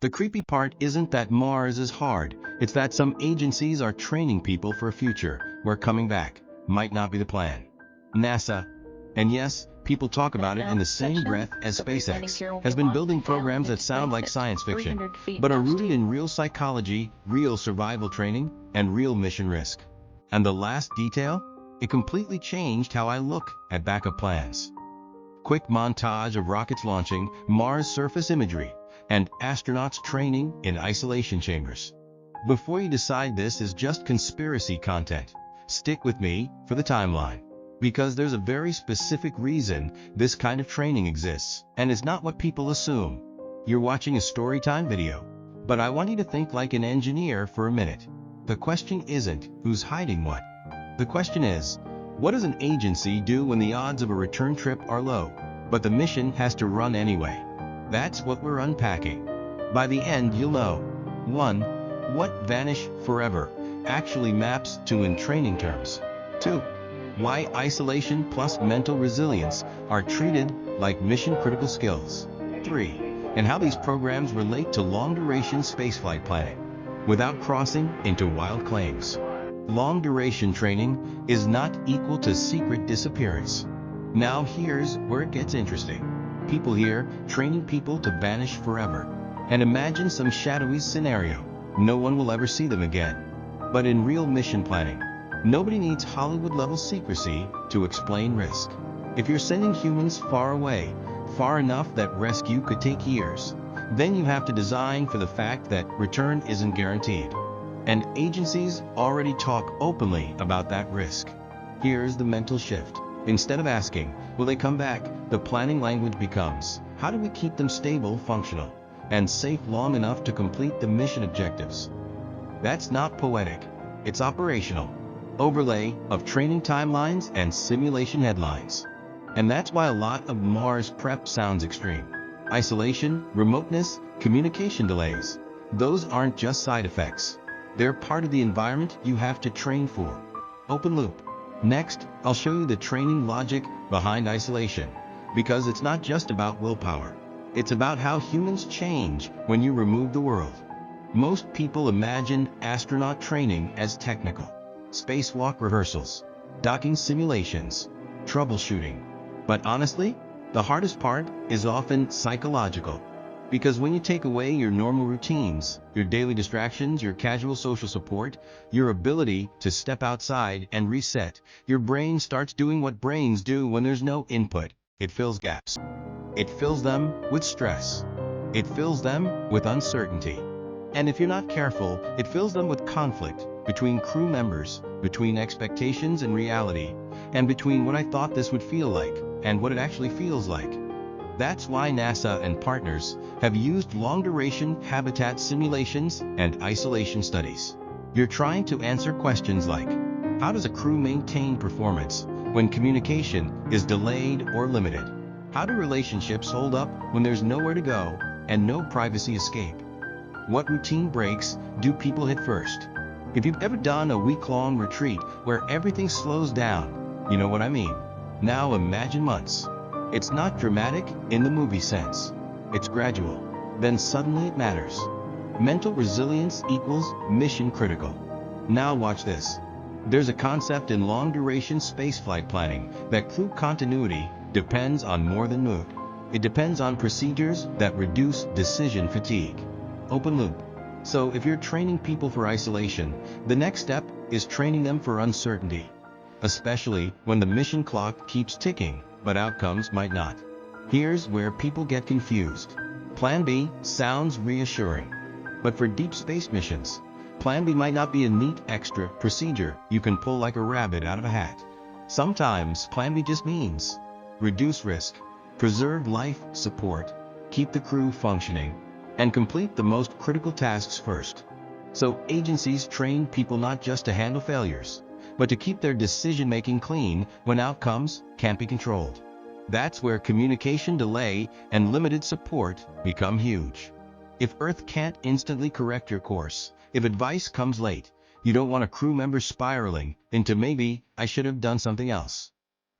The creepy part isn't that Mars is hard, it's that some agencies are training people for a future where coming back might not be the plan. NASA, and yes, people talk about it in the same breath as SpaceX, has been building programs that sound like science fiction, but are rooted in real psychology, real survival training, and real mission risk. And the last detail? It completely changed how I look at backup plans. Quick montage of rockets launching, Mars surface imagery, and astronauts training in isolation chambers. Before you decide this is just conspiracy content, stick with me for the timeline. Because there's a very specific reason this kind of training exists, and it's not what people assume. You're watching a storytime video, but I want you to think like an engineer for a minute. The question isn't who's hiding what. The question is, what does an agency do when the odds of a return trip are low, but the mission has to run anyway? That's what we're unpacking. By the end, you'll know 1. What vanish forever actually maps to in training terms. 2. Why isolation plus mental resilience are treated like mission-critical skills. 3. And how these programs relate to long-duration spaceflight planning, without crossing into wild claims. Long-duration training is not equal to secret disappearance. Now here's where it gets interesting. People here training people to vanish forever. And imagine some shadowy scenario. No one will ever see them again. But in real mission planning, nobody needs Hollywood-level secrecy to explain risk. If you're sending humans far away, far enough that rescue could take years, then you have to design for the fact that return isn't guaranteed. And agencies already talk openly about that risk. Here's the mental shift. Instead of asking, will they come back, the planning language becomes, how do we keep them stable, functional, and safe long enough to complete the mission objectives? That's not poetic, it's operational. Overlay of training timelines and simulation headlines. And that's why a lot of Mars prep sounds extreme. Isolation, remoteness, communication delays. Those aren't just side effects. They're part of the environment you have to train for. Open loop. Next, I'll show you the training logic behind isolation, because it's not just about willpower. It's about how humans change when you remove the world. Most people imagine astronaut training as technical. Spacewalk rehearsals, docking simulations, troubleshooting. But honestly, the hardest part is often psychological. Because when you take away your normal routines, your daily distractions, your casual social support, your ability to step outside and reset, your brain starts doing what brains do when there's no input. It fills gaps. It fills them with stress. It fills them with uncertainty. And if you're not careful, it fills them with conflict between crew members, between expectations and reality, and between what I thought this would feel like and what it actually feels like. That's why NASA and partners have used long-duration habitat simulations and isolation studies. You're trying to answer questions like, how does a crew maintain performance when communication is delayed or limited? How do relationships hold up when there's nowhere to go and no privacy escape? What routine breaks do people hit first? If you've ever done a week-long retreat where everything slows down, you know what I mean. Now imagine months. It's not dramatic in the movie sense. It's gradual. Then suddenly it matters. Mental resilience equals mission critical. Now watch this. There's a concept in long-duration spaceflight planning that crew continuity depends on more than mood. It depends on procedures that reduce decision fatigue. Open loop. So if you're training people for isolation, the next step is training them for uncertainty. Especially when the mission clock keeps ticking, but outcomes might not. Here's where people get confused. Plan B sounds reassuring. But for deep space missions, Plan B might not be a neat extra procedure you can pull like a rabbit out of a hat. Sometimes Plan B just means reduce risk, preserve life support, keep the crew functioning, and complete the most critical tasks first. So agencies train people not just to handle failures, but to keep their decision-making clean when outcomes can't be controlled. That's where communication delay and limited support become huge. If Earth can't instantly correct your course, if advice comes late, you don't want a crew member spiraling into maybe I should have done something else.